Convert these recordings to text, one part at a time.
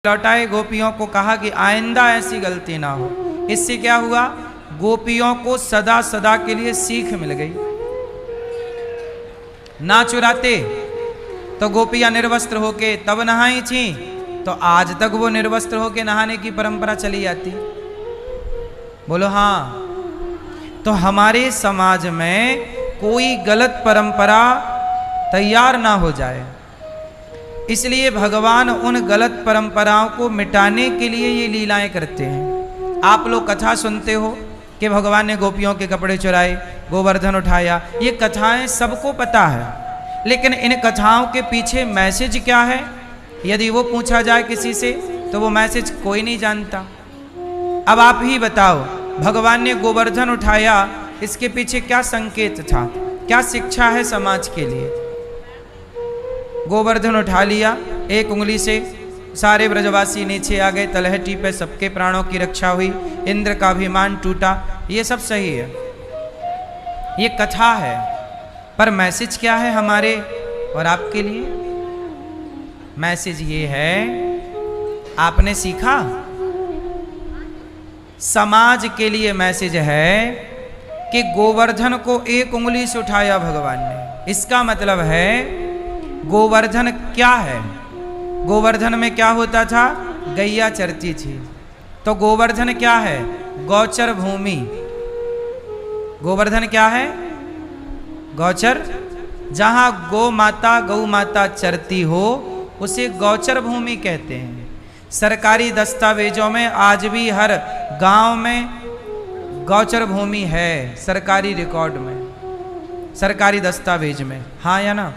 लौटाए, गोपियों को कहा कि आइंदा ऐसी गलती ना हो। इससे क्या हुआ, गोपियों को सदा सदा के लिए सीख मिल गई। ना चुराते तो गोपियां निर्वस्त्र होके तब नहाई थी, तो आज तक वो निर्वस्त्र होके नहाने की परंपरा चली आती। बोलो हाँ। तो हमारे समाज में कोई गलत परंपरा तैयार ना हो जाए, इसलिए भगवान उन गलत परंपराओं को मिटाने के लिए ये लीलाएं करते हैं। आप लोग कथा सुनते हो कि भगवान ने गोपियों के कपड़े चुराए, गोवर्धन उठाया, ये कथाएं सबको पता है, लेकिन इन कथाओं के पीछे मैसेज क्या है यदि वो पूछा जाए किसी से तो वो मैसेज कोई नहीं जानता। अब आप ही बताओ, भगवान ने गोवर्धन उठाया, इसके पीछे क्या संकेत था, क्या शिक्षा है समाज के लिए। गोवर्धन उठा लिया, एक उंगली से सारे ब्रजवासी नीचे आ गए, तलहटी पे सबके प्राणों की रक्षा हुई, इंद्र का अभिमान टूटा, ये सब सही है, ये कथा है। पर मैसेज क्या है हमारे और आपके लिए? मैसेज ये है, आपने सीखा, समाज के लिए मैसेज है कि गोवर्धन को एक उंगली से उठाया भगवान ने। इसका मतलब है गोवर्धन क्या है, गोवर्धन में क्या होता था, गैया चरती थी। तो गोवर्धन क्या है, गौचर भूमि। गोवर्धन क्या है, गौचर, जहां गौ माता चरती हो उसे गौचर भूमि कहते हैं। सरकारी दस्तावेजों में आज भी हर गांव में गौचर भूमि है, सरकारी रिकॉर्ड में, सरकारी दस्तावेज में, हाँ या ना।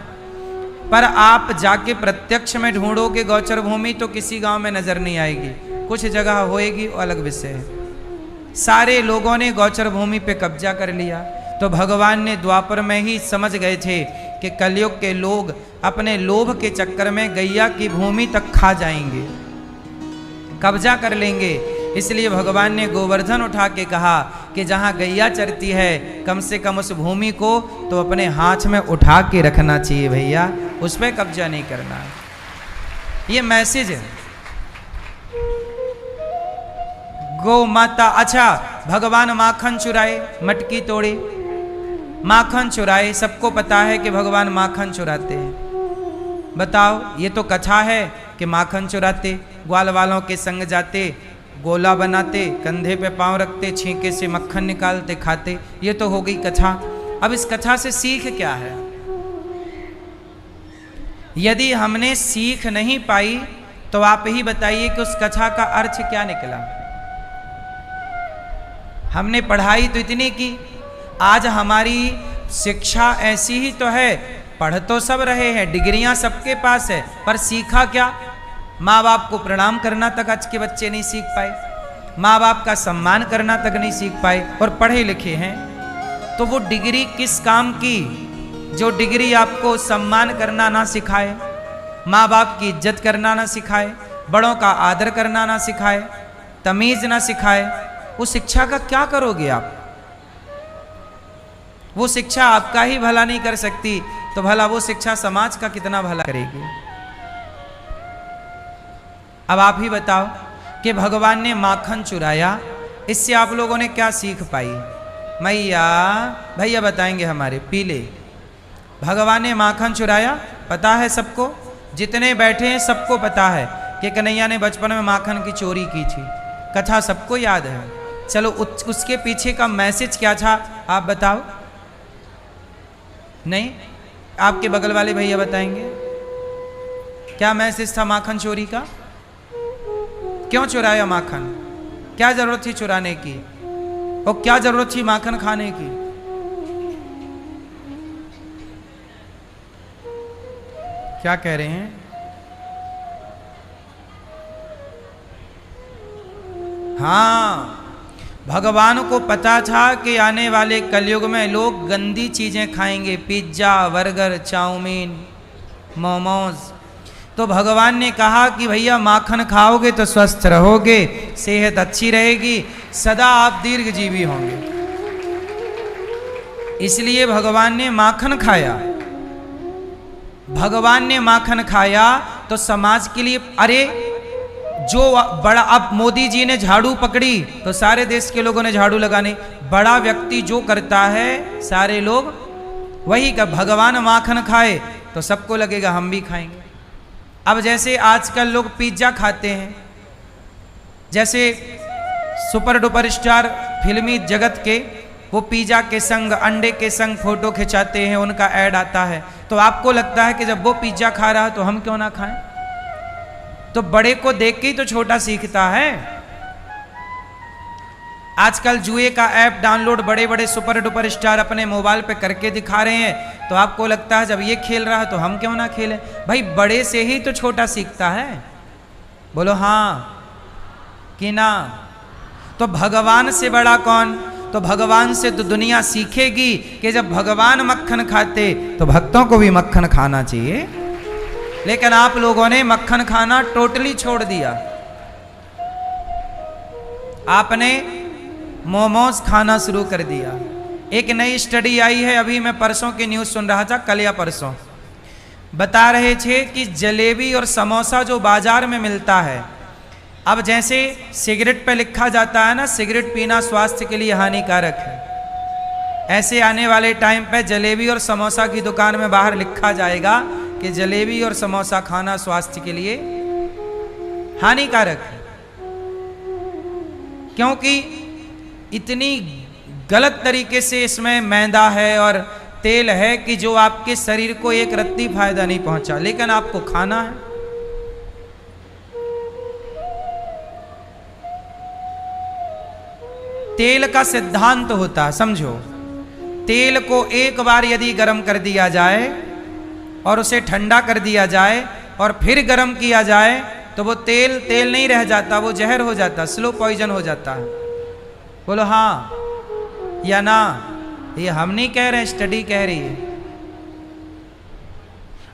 पर आप जाके प्रत्यक्ष में ढूंढोगे गौचर भूमि तो किसी गांव में नजर नहीं आएगी, कुछ जगह होएगी, वो अलग विषय है। सारे लोगों ने गौचर भूमि पे कब्जा कर लिया। तो भगवान ने द्वापर में ही समझ गए थे कि कलयुग के लोग अपने लोभ के चक्कर में गैया की भूमि तक खा जाएंगे, कब्जा कर लेंगे। इसलिए भगवान ने गोवर्धन उठा के कहा कि जहां गैया चरती है कम से कम उस भूमि को तो अपने हाथ में उठा के रखना चाहिए भैया, उस पर कब्जा नहीं करना। ये मैसेज है गौ माता। अच्छा, भगवान माखन चुराए, मटकी तोड़े, माखन चुराए, सबको पता है कि भगवान माखन चुराते हैं। बताओ, ये तो कथा है कि माखन चुराते, ग्वाल वालों के संग जाते, गोला बनाते, कंधे पे पांव रखते, छींके से मक्खन निकालते, खाते, ये तो हो गई कथा। अब इस कथा से सीख क्या है? यदि हमने सीख नहीं पाई तो आप ही बताइए कि उस कथा का अर्थ क्या निकला। हमने पढ़ाई तो इतनी की, आज हमारी शिक्षा ऐसी ही तो है, पढ़ तो सब रहे हैं, डिग्रियां सबके पास है, पर सीखा क्या? माँ बाप को प्रणाम करना तक आज के बच्चे नहीं सीख पाए, माँ बाप का सम्मान करना तक नहीं सीख पाए, और पढ़े लिखे हैं। तो वो डिग्री किस काम की जो डिग्री आपको सम्मान करना ना सिखाए, माँ बाप की इज्जत करना ना सिखाए, बड़ों का आदर करना ना सिखाए, तमीज ना सिखाए, वो शिक्षा का क्या करोगे आप? वो शिक्षा आपका ही भला नहीं कर सकती, तो भला वो शिक्षा समाज का कितना भला करेगी? अब आप ही बताओ कि भगवान ने माखन चुराया, इससे आप लोगों ने क्या सीख पाई? भैया बताएंगे हमारे पीले। भगवान ने माखन चुराया, पता है सबको, जितने बैठे हैं सबको पता है कि कन्हैया ने बचपन में माखन की चोरी की थी, कथा सबको याद है। चलो उसके पीछे का मैसेज क्या था आप बताओ। नहीं, आपके बगल वाले भैया बताएंगे क्या मैसेज था माखन चोरी का? क्यों चुराया माखन? क्या जरूरत थी चुराने की, और क्या जरूरत थी माखन खाने की? क्या कह रहे हैं? हाँ, भगवान को पता था कि आने वाले कलयुग में लोग गंदी चीजें खाएंगे, पिज्जा, बर्गर, चाउमीन, मोमोज। तो भगवान ने कहा कि भैया माखन खाओगे तो स्वस्थ रहोगे, सेहत अच्छी रहेगी, सदा आप दीर्घजीवी होंगे। इसलिए भगवान ने माखन खाया। भगवान ने माखन खाया तो समाज के लिए, अरे जो बड़ा, अब मोदी जी ने झाड़ू पकड़ी तो सारे देश के लोगों ने झाड़ू लगाने, बड़ा व्यक्ति जो करता है सारे लोग वही का। भगवान माखन खाए तो सबको लगेगा हम भी खाएंगे। अब जैसे आजकल लोग पिज्जा खाते हैं, जैसे सुपर डुपर स्टार फिल्मी जगत के वो पिज्जा के संग अंडे के संग फोटो खिंचाते हैं, उनका ऐड आता है, तो आपको लगता है कि जब वो पिज्जा खा रहा है तो हम क्यों ना खाएं। तो बड़े को देख के ही तो छोटा सीखता है। आजकल जुए का ऐप डाउनलोड बड़े बड़े सुपर डुपर स्टार अपने मोबाइल पे करके दिखा रहे हैं, तो आपको लगता है जब ये खेल रहा है तो हम क्यों ना खेलें। भाई बड़े से ही तो छोटा सीखता है, बोलो हाँ कि ना। तो भगवान से बड़ा कौन, तो भगवान से तो दुनिया सीखेगी कि जब भगवान मक्खन खाते तो भक्तों को भी मक्खन खाना चाहिए। लेकिन आप लोगों ने मक्खन खाना टोटली छोड़ दिया, आपने मोमोज खाना शुरू कर दिया। एक नई स्टडी आई है, अभी मैं परसों की न्यूज़ सुन रहा था, कल या परसों, बता रहे थे कि जलेबी और समोसा जो बाजार में मिलता है, अब जैसे सिगरेट पे लिखा जाता है ना, सिगरेट पीना स्वास्थ्य के लिए हानिकारक है, ऐसे आने वाले टाइम पे जलेबी और समोसा की दुकान में बाहर लिखा जाएगा कि जलेबी और समोसा खाना स्वास्थ्य के लिए हानिकारक है। क्योंकि इतनी गलत तरीके से इसमें मैदा है और तेल है कि जो आपके शरीर को एक रत्ती फायदा नहीं पहुंचा, लेकिन आपको खाना है। तेल का सिद्धांत होता है, समझो, तेल को एक बार यदि गर्म कर दिया जाए और उसे ठंडा कर दिया जाए और फिर गर्म किया जाए तो वो तेल तेल नहीं रह जाता, वो जहर हो जाता, स्लो पॉइजन हो जाता है। बोलो हाँ या ना। ये हम नहीं कह रहे, स्टडी कह रही है।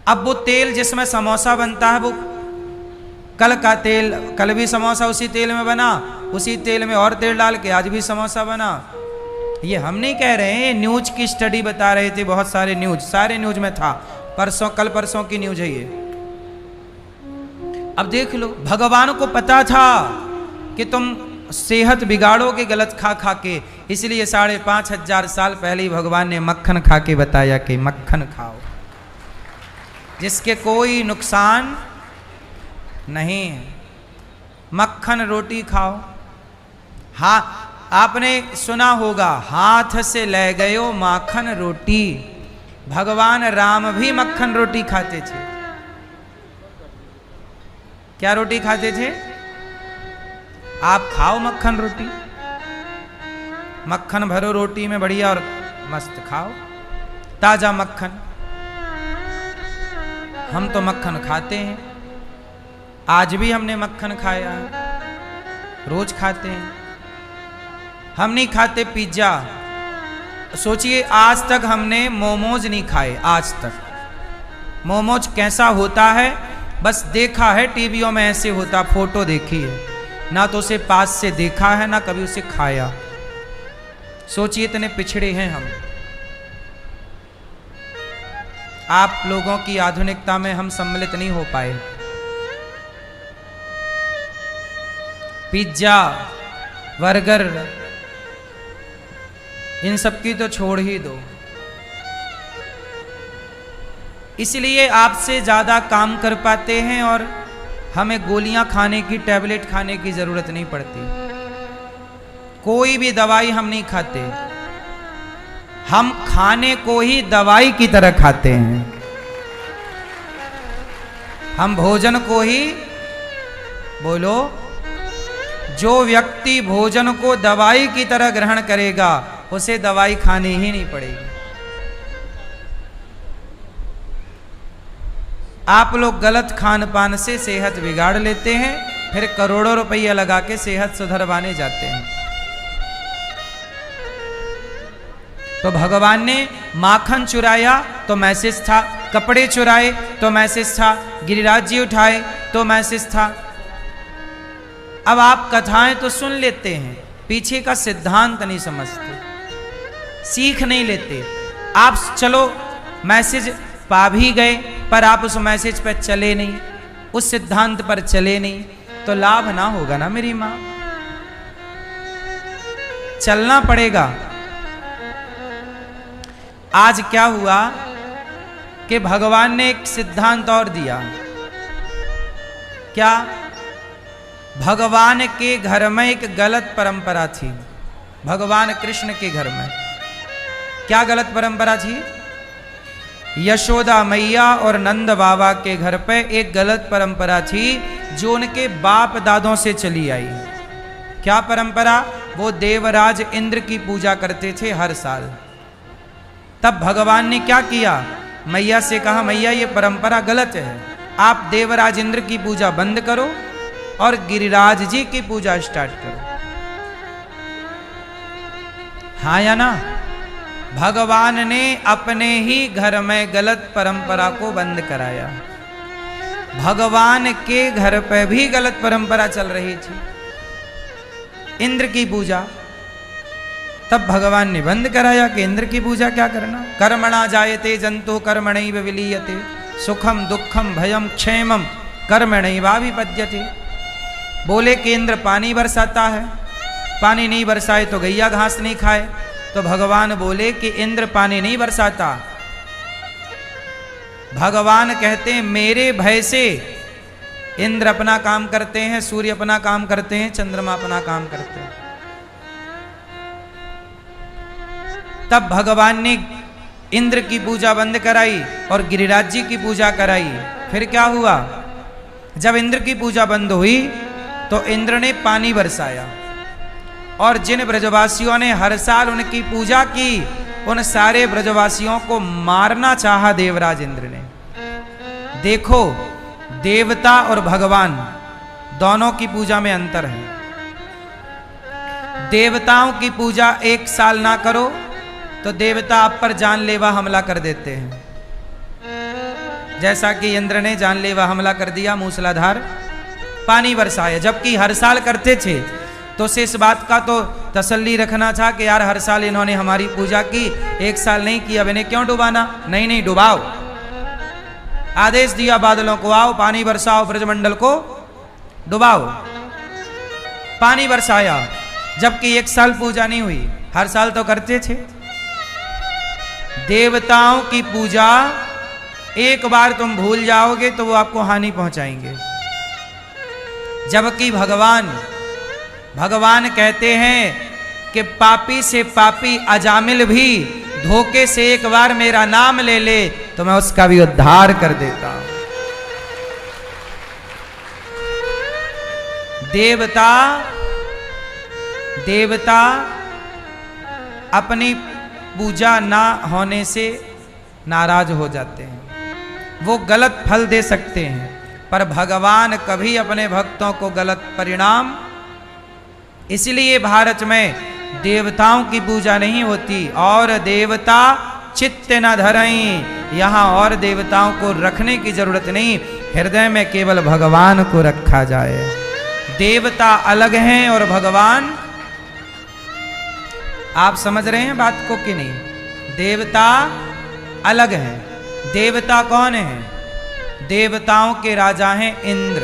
अब वो तेल जिसमें समोसा बनता है, वो कल का तेल, कल भी समोसा उसी तेल में बना, उसी तेल में और तेल डाल के आज भी समोसा बना। ये हम नहीं कह रहे हैं, न्यूज की स्टडी बता रहे थे, बहुत सारे न्यूज में था, परसों कल परसों की न्यूज है ये। अब देख लो, भगवान को पता था कि तुम सेहत बिगाड़ोगे गलत खा खा के, इसलिए 5,500 साल पहले ही भगवान ने मक्खन खा के बताया कि मक्खन खाओ जिसके कोई नुकसान नहीं है। मक्खन रोटी खाओ। हाँ, आपने सुना होगा, हाथ से ले गयो माखन रोटी। भगवान राम भी मक्खन रोटी खाते थे। क्या रोटी खाते थे? आप खाओ मक्खन रोटी, मक्खन भरो रोटी में बढ़िया और मस्त खाओ, ताजा मक्खन। हम तो मक्खन खाते हैं, आज भी हमने मक्खन खाया है, रोज खाते हैं। हम नहीं खाते पिज्जा। सोचिए, आज तक हमने मोमोज नहीं खाए, आज तक। मोमोज कैसा होता है बस देखा है, टीवियों में ऐसे होता, फोटो देखी है, ना तो उसे पास से देखा है ना कभी उसे खाया। सोचिए, इतने पिछड़े हैं हम। आप लोगों की आधुनिकता में हम सम्मिलित नहीं हो पाए। पिज्जा, बर्गर, इन सब की तो छोड़ ही दो। इसलिए आपसे ज़्यादा काम कर पाते हैं और हमें गोलियां खाने की, टैबलेट खाने की ज़रूरत नहीं पड़ती। कोई भी दवाई हम नहीं खाते, हम खाने को ही दवाई की तरह खाते हैं। हम भोजन को ही, बोलो, जो व्यक्ति भोजन को दवाई की तरह ग्रहण करेगा उसे दवाई खानी ही नहीं पड़ेगी। आप लोग गलत खान पान से सेहत बिगाड़ लेते हैं, फिर करोड़ों रुपया लगा के सेहत सुधरवाने जाते हैं। तो भगवान ने माखन चुराया तो मैसेज था, कपड़े चुराए तो मैसेज था, गिरिराज जी उठाए तो मैसेज था। अब आप कथाएं तो सुन लेते हैं, पीछे का सिद्धांत नहीं समझते, सीख नहीं लेते। आप चलो मैसेज पा भी गए पर आप उस मैसेज पर चले नहीं, उस सिद्धांत पर चले नहीं। तो लाभ ना होगा ना मेरी मां, चलना पड़ेगा। आज क्या हुआ कि भगवान ने एक सिद्धांत और दिया। क्या? भगवान के घर में एक गलत परंपरा थी। भगवान कृष्ण के घर में क्या गलत परंपरा थी? यशोदा मैया और नंद बाबा के घर पे एक गलत परंपरा थी जो उनके बाप दादों से चली आई। क्या परंपरा? वो देवराज इंद्र की पूजा करते थे हर साल। तब भगवान ने क्या किया? मैया से कहा, मैया ये परंपरा गलत है, आप देवराज इंद्र की पूजा बंद करो और गिरिराज जी की पूजा स्टार्ट करो। हाँ या ना? भगवान ने अपने ही घर में गलत परंपरा को बंद कराया। भगवान के घर पे भी गलत परंपरा चल रही थी, इंद्र की पूजा। तब भगवान ने बंद कराया कि इंद्र की पूजा क्या करना। कर्मणा जायते जंतु कर्मणैव विलीयते, सुखम दुखम भयम क्षेमम कर्मणैवाभिपद्यते। बोले कि इंद्र पानी बरसाता है, पानी नहीं बरसाए तो गैया घास नहीं खाए। तो भगवान बोले कि इंद्र पानी नहीं बरसाता। भगवान कहते हैं मेरे भय से इंद्र अपना काम करते हैं, सूर्य अपना काम करते हैं, चंद्रमा अपना काम करते हैं। तब भगवान ने इंद्र की पूजा बंद कराई और गिरिराज जी की पूजा कराई। फिर क्या हुआ? जब इंद्र की पूजा बंद हुई तो इंद्र ने पानी बरसाया और जिन ब्रजवासियों ने हर साल उनकी पूजा की उन सारे ब्रजवासियों को मारना चाहा देवराज इंद्र ने। देखो, देवता और भगवान दोनों की पूजा में अंतर है। देवताओं की पूजा एक साल ना करो तो देवता आप पर जानलेवा हमला कर देते हैं, जैसा कि इंद्र ने जानलेवा हमला कर दिया, मूसलाधार पानी बरसाया। जबकि हर साल करते थे तो उसे इस बात का तो तसल्ली रखना था कि यार हर साल इन्होंने हमारी पूजा की, एक साल नहीं की, अब इन्हें क्यों डुबाना। नहीं नहीं, डुबाओ। आदेश दिया बादलों को, आओ पानी बरसाओ, ब्रजमंडल को डुबाओ। पानी बरसाया, जबकि एक साल पूजा नहीं हुई, हर साल तो करते थे। देवताओं की पूजा एक बार तुम भूल जाओगे तो वो आपको हानि पहुंचाएंगे। जबकि भगवान कहते हैं कि पापी से पापी अजामिल भी धोखे से एक बार मेरा नाम ले ले तो मैं उसका भी उद्धार कर देता हूं। देवता अपनी पूजा ना होने से नाराज हो जाते हैं, वो गलत फल दे सकते हैं, पर भगवान कभी अपने भक्तों को गलत परिणाम। इसलिए भारत में देवताओं की पूजा नहीं होती। और देवता चित्त न धरई, यहां और देवताओं को रखने की जरूरत नहीं, हृदय में केवल भगवान को रखा जाए। देवता अलग हैं और भगवान, आप समझ रहे हैं बात को कि नहीं? देवता अलग हैं। देवता कौन है? देवताओं के राजा हैं इंद्र।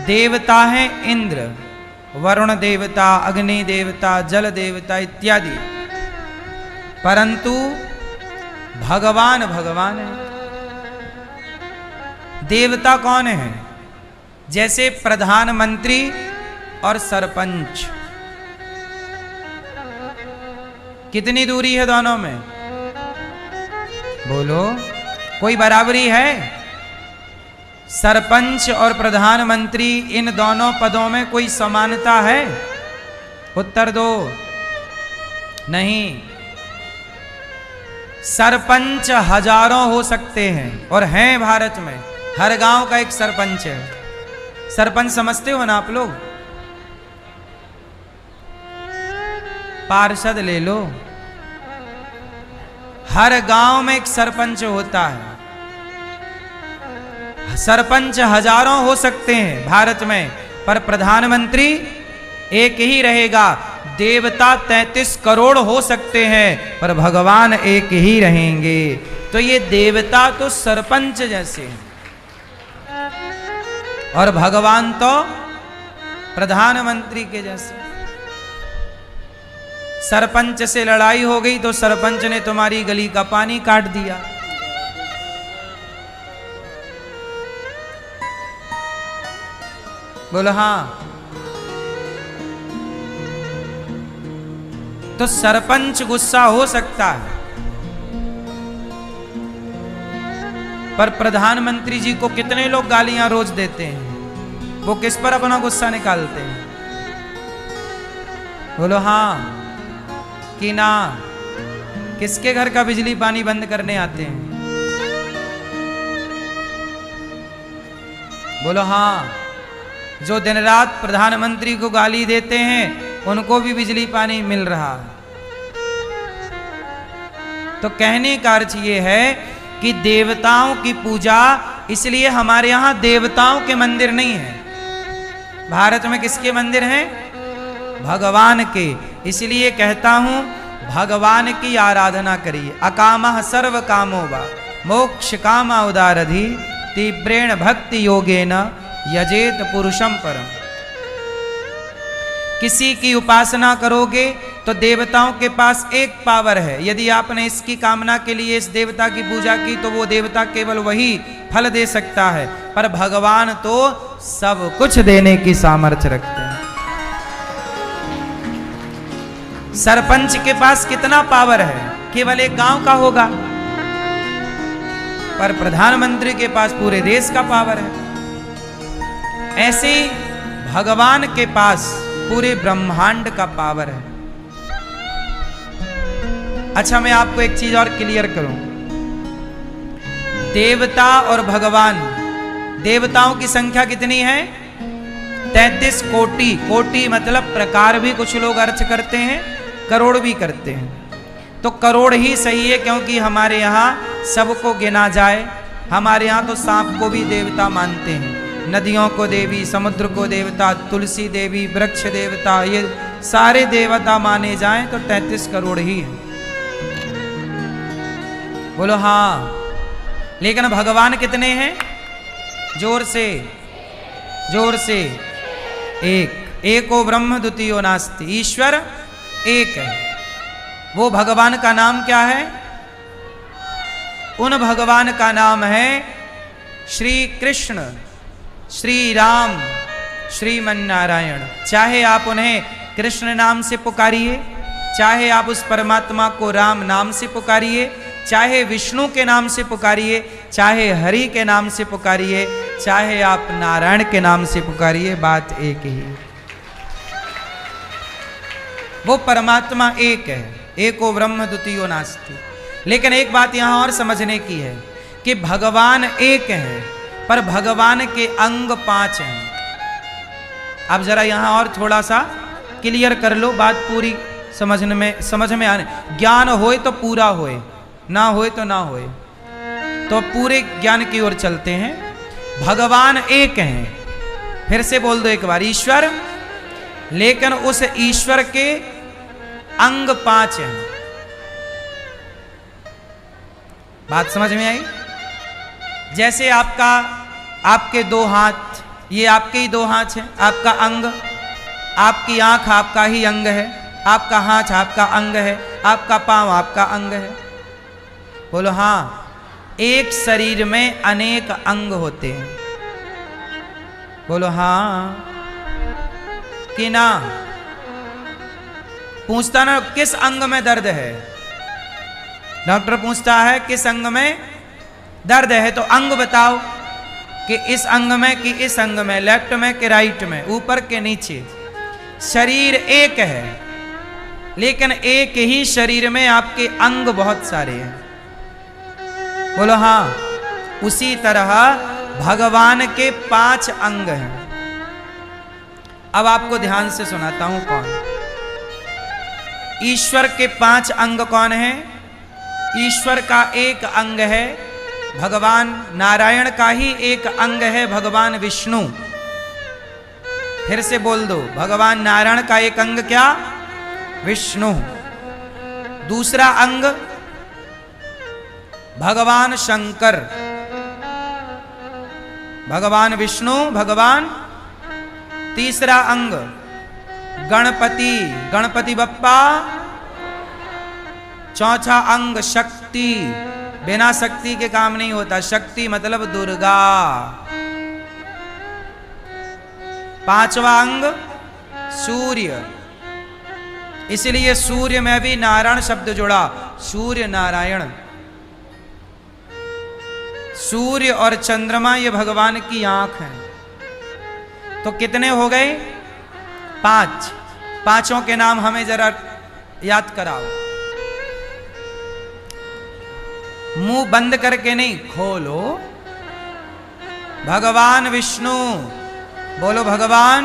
देवता हैं इंद्र, वरुण देवता, अग्नि देवता, जल देवता इत्यादि। परंतु भगवान है। देवता कौन है? जैसे प्रधानमंत्री और सरपंच, कितनी दूरी है दोनों में? बोलो, कोई बराबरी है? सरपंच और प्रधानमंत्री, इन दोनों पदों में कोई समानता है? उत्तर दो। नहीं। सरपंच हजारों हो सकते हैं और हैं भारत में, हर गांव का एक सरपंच है। सरपंच समझते हो ना आप लोग? पार्षद ले लो, हर गांव में एक सरपंच होता है। सरपंच हजारों हो सकते हैं भारत में, पर प्रधानमंत्री एक ही रहेगा। देवता 33 करोड़ हो सकते हैं पर भगवान एक ही रहेंगे। तो ये देवता तो सरपंच जैसे हैं और भगवान तो प्रधानमंत्री के जैसे। सरपंच से लड़ाई हो गई तो सरपंच ने तुम्हारी गली का पानी काट दिया। बोलो हाँ। तो सरपंच गुस्सा हो सकता है, पर प्रधानमंत्री जी को कितने लोग गालियां रोज देते हैं, वो किस पर अपना गुस्सा निकालते हैं? बोलो हाँ कि ना? किसके घर का बिजली पानी बंद करने आते हैं? बोलो हाँ। जो दिन रात प्रधानमंत्री को गाली देते हैं उनको भी बिजली पानी मिल रहा है। तो कहने का अर्थ ये है कि देवताओं की पूजा, इसलिए हमारे यहां देवताओं के मंदिर नहीं है। भारत में किसके मंदिर हैं? भगवान के। इसलिए कहता हूं भगवान की आराधना करिए। अकामः सर्व कामो वा मोक्ष कामा उदारधि तीव्रेण भक्ति योगेन यजेत पुरुषम परम। किसी की उपासना करोगे तो देवताओं के पास एक पावर है। यदि आपने इसकी कामना के लिए इस देवता की पूजा की तो वो देवता केवल वही फल दे सकता है, पर भगवान तो सब कुछ देने की सामर्थ्य रखते हैं। सरपंच के पास कितना पावर है? केवल एक गांव का होगा, पर प्रधानमंत्री के पास पूरे देश का पावर है। ऐसे भगवान के पास पूरे ब्रह्मांड का पावर है। अच्छा, मैं आपको एक चीज और क्लियर करूं। देवता और भगवान, देवताओं की संख्या कितनी है? 33 कोटि। कोटि मतलब प्रकार भी कुछ लोग अर्थ करते हैं, करोड़ भी करते हैं। तो करोड़ ही सही है, क्योंकि हमारे यहाँ सबको गिना जाए। हमारे यहाँ तो सांप को भी देवता मानते हैं, नदियों को देवी, समुद्र को देवता, तुलसी देवी, वृक्ष देवता, ये सारे देवता माने जाएं तो 33 करोड़ ही है। बोलो हाँ। लेकिन भगवान कितने हैं? जोर से, जोर से। एक। एको ब्रह्म द्वितीयो नास्ति। ईश्वर एक है। वो भगवान का नाम क्या है? उन भगवान का नाम है श्री कृष्ण, श्री राम, श्रीमन नारायण। चाहे आप उन्हें कृष्ण नाम से पुकारिए, चाहे आप उस परमात्मा को राम नाम से पुकारिए, चाहे विष्णु के नाम से पुकारिए, चाहे हरि के नाम से पुकारिए, चाहे आप नारायण के नाम से पुकारिए, बात एक ही। वो परमात्मा एक है। एको ब्रह्म द्वितीयो नास्ति। लेकिन एक बात यहां और समझने की है कि भगवान एक है, पर भगवान के अंग 5 हैं। अब जरा यहां और थोड़ा सा क्लियर कर लो, बात पूरी समझ में आने। ज्ञान होए तो पूरा होए, ना होए तो ना होए। तो पूरे ज्ञान की ओर चलते हैं। भगवान एक हैं। फिर से बोल दो एक बार, ईश्वर। लेकिन उस ईश्वर के अंग 5 हैं। बात समझ में आई? जैसे आपके 2 हाथ, ये आपके ही 2 हाथ हैं, आपका अंग। आपकी आंख आपका ही अंग है, आपका हाथ आपका अंग है, आपका पांव आपका अंग है। बोलो हाँ। एक शरीर में अनेक अंग होते हैं। बोलो हाँ कि ना? पूछता ना किस अंग में दर्द है, डॉक्टर पूछता है किस अंग में दर्द है, तो अंग बताओ कि इस अंग में कि इस अंग में, लेफ्ट में कि राइट में, ऊपर के नीचे। शरीर एक है, लेकिन एक ही शरीर में आपके अंग बहुत सारे हैं। बोलो हाँ। उसी तरह भगवान के 5 अंग हैं। अब आपको ध्यान से सुनाता हूं कौन। ईश्वर के 5 अंग कौन है? ईश्वर का एक अंग है भगवान नारायण, का ही एक अंग है भगवान विष्णु। फिर से बोल दो, भगवान नारायण का एक अंग क्या? विष्णु। दूसरा अंग भगवान शंकर। भगवान विष्णु, भगवान तीसरा अंग गणपति, गणपति बप्पा। चौथा अंग शक्ति, बिना शक्ति के काम नहीं होता, शक्ति मतलब दुर्गा। पांचवा अंग सूर्य, इसलिए सूर्य में भी नारायण शब्द जुड़ा, सूर्य नारायण। सूर्य और चंद्रमा ये भगवान की आंख है। तो कितने हो गए? 5। पांचों के नाम हमें जरा याद कराओ। मुंह बंद करके नहीं, खोलो। भगवान विष्णु, बोलो भगवान,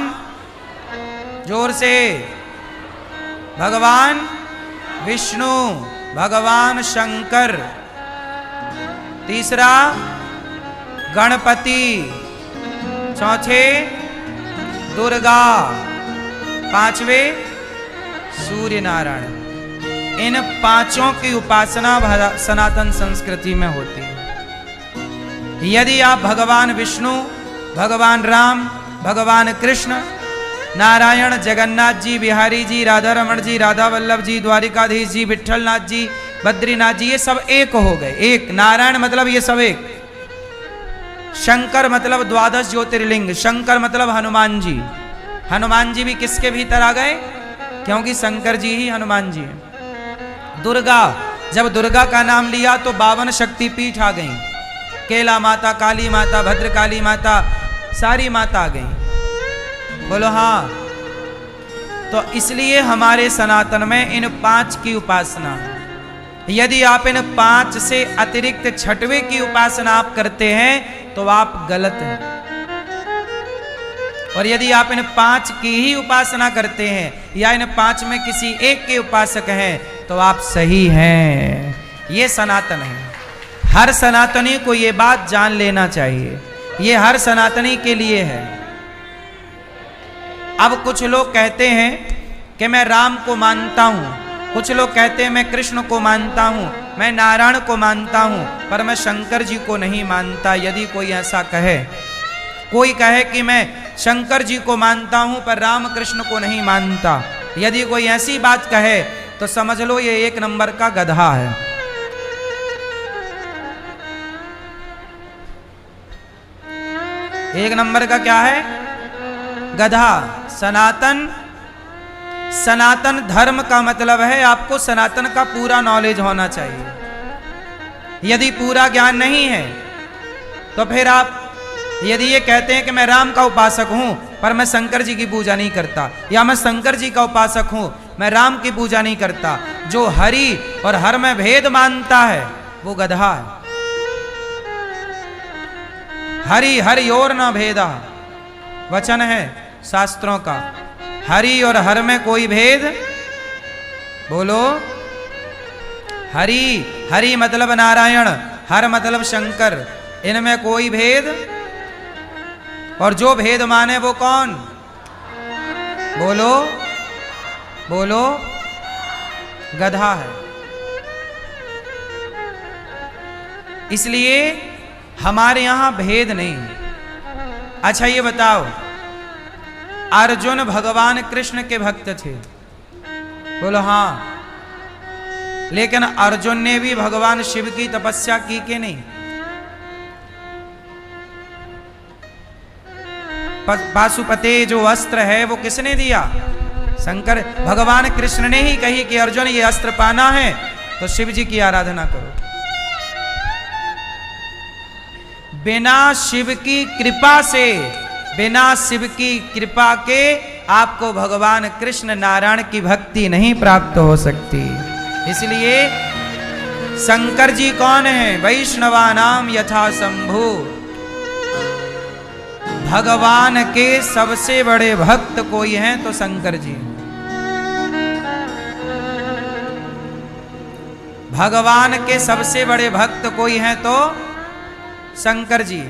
जोर से। भगवान विष्णु, भगवान शंकर। तीसरा गणपति, चौथे दुर्गा, पांचवे सूर्य नारायण। इन पांचों की उपासना सनातन संस्कृति में होती है। यदि आप भगवान विष्णु, भगवान राम, भगवान कृष्ण, नारायण, जगन्नाथ जी, बिहारी जी, राधा रमण जी, राधा वल्लभ जी, द्वारिकाधीश जी, विठलनाथ जी, बद्रीनाथ जी, ये सब एक हो गए। एक नारायण मतलब ये सब एक। शंकर मतलब 12 ज्योतिर्लिंग, शंकर मतलब हनुमान जी। हनुमान जी भी किसके भीतर आ गए? क्योंकि शंकर जी ही हनुमान जी हैं। दुर्गा, जब दुर्गा का नाम लिया तो 52 शक्तिपीठ आ गई। केला माता, काली माता, भद्रकाली माता, सारी माता आ गई। बोलो हाँ। तो इसलिए हमारे सनातन में इन 5 की उपासना। यदि आप इन 5 से अतिरिक्त छठवें की उपासना आप करते हैं तो आप गलत हैं। और यदि आप इन 5 की ही उपासना करते हैं या इन 5 में किसी एक के उपासक हैं तो आप सही हैं। ये सनातन है। हर सनातनी को ये बात जान लेना चाहिए। ये हर सनातनी के लिए है। अब कुछ लोग कहते हैं कि मैं राम को मानता हूं, कुछ लोग कहते हैं मैं कृष्ण को मानता हूं, मैं नारायण को मानता हूं, पर मैं शंकर जी को नहीं मानता। यदि कोई ऐसा कहे, कोई कहे कि मैं शंकर जी को मानता हूं पर राम कृष्ण को नहीं मानता, यदि कोई ऐसी बात कहे तो समझ लो ये 1 नंबर का गधा है। एक नंबर का क्या है? गधा। सनातन धर्म का मतलब है आपको सनातन का पूरा नॉलेज होना चाहिए। यदि पूरा ज्ञान नहीं है तो फिर आप यदि ये कहते हैं कि मैं राम का उपासक हूं पर मैं शंकर जी की पूजा नहीं करता, या मैं शंकर जी का उपासक हूं मैं राम की पूजा नहीं करता, जो हरि और हर में भेद मानता है वो गधा है। हरि हरि और न भेदा वचन है शास्त्रों का। हरि और हर में कोई भेद, बोलो। हरि, हरि मतलब नारायण, हर मतलब शंकर, इनमें कोई भेद। और जो भेद माने वो कौन? बोलो बोलो, गधा है। इसलिए हमारे यहां भेद नहीं। अच्छा ये बताओ, अर्जुन भगवान कृष्ण के भक्त थे, बोलो हाँ, लेकिन अर्जुन ने भी भगवान शिव की तपस्या की कि नहीं? पाशुपते जो अस्त्र है वो किसने दिया? शंकर। भगवान कृष्ण ने ही कही कि अर्जुन ये अस्त्र पाना है तो शिव जी की आराधना करो। बिना शिव की कृपा से, बिना शिव की कृपा के आपको भगवान कृष्ण नारायण की भक्ति नहीं प्राप्त हो सकती। इसलिए शंकर जी कौन है? वैष्णवानाम यथा शंभु। भगवान के सबसे बड़े भक्त कोई हैं तो शंकर जी। भगवान के सबसे बड़े भक्त कोई हैं तो शंकर जी।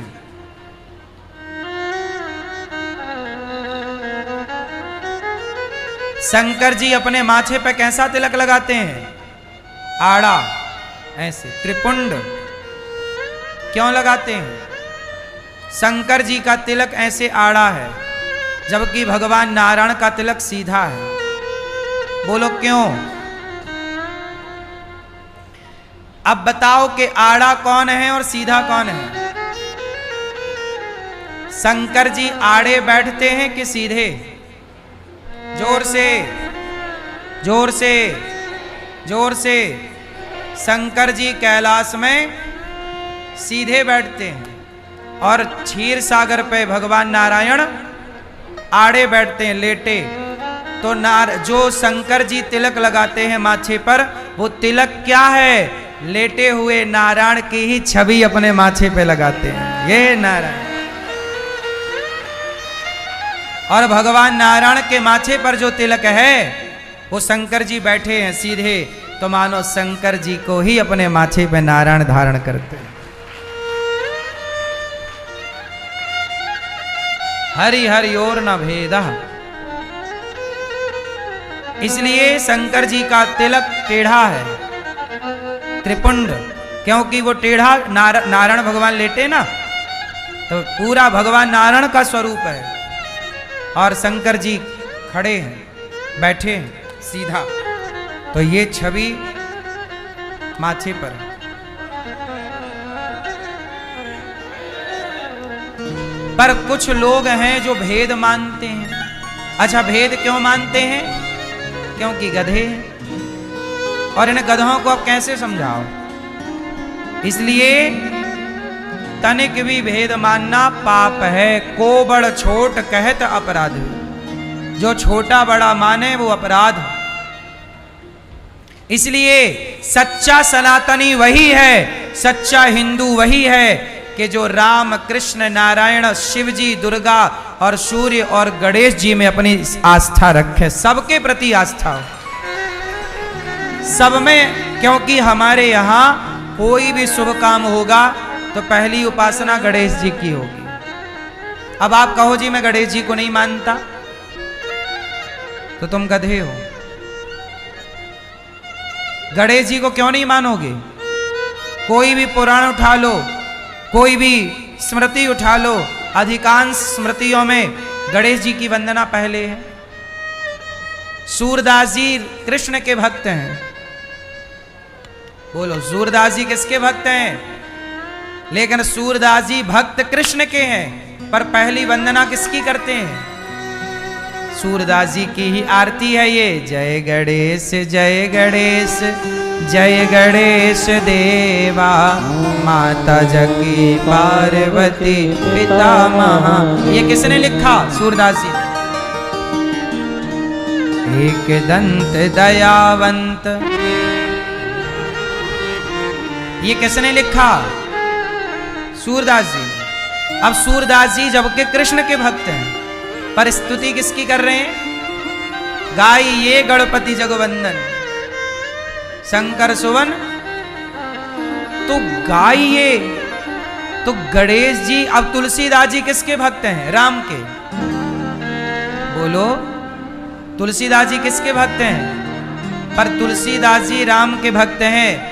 शंकर जी अपने माथे पे कैसा तिलक लगाते हैं? आड़ा, ऐसे त्रिपुंड। क्यों लगाते हैं? शंकर जी का तिलक ऐसे आड़ा है, जबकि भगवान नारायण का तिलक सीधा है। बोलो क्यों? अब बताओ कि आड़ा कौन है और सीधा कौन है? शंकर जी आड़े बैठते हैं कि सीधे? जोर से, जोर से, जोर से। शंकर जी कैलाश में सीधे बैठते हैं और क्षीर सागर पे भगवान नारायण आड़े बैठते हैं, लेटे। तो जो शंकर जी तिलक लगाते हैं माथे पर, वो तिलक क्या है? लेटे हुए नारायण की ही छवि अपने माथे पे लगाते हैं। ये नारायण। और भगवान नारायण के माथे पर जो तिलक है, वो शंकर जी बैठे हैं सीधे, तो मानो शंकर जी को ही अपने माथे पे नारायण धारण करते हैं। हरि हरि और न भेदा। इसलिए शंकर जी का तिलक टेढ़ा है, त्रिपुंड, क्योंकि वो टेढ़ा नारायण भगवान लेटे ना, तो पूरा भगवान नारायण का स्वरूप है और शंकर जी खड़े हैं, बैठे हैं सीधा। तो ये छवि माथे पर। पर कुछ लोग हैं जो भेद मानते हैं। अच्छा, भेद क्यों मानते हैं? क्योंकि गधे हैं और इन गधों को आप कैसे समझाओ? इसलिए तनिक भी भेद मानना पाप है। को बड़ छोट कहत अपराध। जो छोटा बड़ा माने वो अपराध। इसलिए सच्चा सनातनी वही है, सच्चा हिंदू वही है कि जो राम कृष्ण नारायण शिव जी दुर्गा और सूर्य और गणेश जी में अपनी आस्था रखे, सबके प्रति आस्था हो सब में। क्योंकि हमारे यहाँ कोई भी शुभ काम होगा तो पहली उपासना गणेश जी की होगी। अब आप कहो जी मैं गणेश जी को नहीं मानता, तो तुम गधे हो। गणेश जी को क्यों नहीं मानोगे? कोई भी पुराण उठा लो, कोई भी स्मृति उठा लो, अधिकांश स्मृतियों में गणेश जी की वंदना पहले है। सूरदास जी कृष्ण के भक्त हैं। बोलो, सूरदास जी किसके भक्त हैं? लेकिन सूरदास जी भक्त कृष्ण के हैं, पर पहली वंदना किसकी करते हैं? सूरदास जी की ही आरती है ये। जय गणेश जय गणेश जय गणेश देवा, माता जगी पार्वती पिता महा। ये किसने लिखा? सूरदास जी। एक दंत दयावंत, ये किसने लिखा? सूरदास जी। अब सूरदास जी जबकि कृष्ण के भक्त हैं, पर स्तुति किसकी कर रहे हैं? गाइए गणपति जगवंदन शंकर सुवन। तो गाइए, तो गणेश जी। अब तुलसीदास जी किसके भक्त हैं? राम के। बोलो, तुलसीदास जी किसके भक्त हैं? पर तुलसीदास जी राम के भक्त हैं।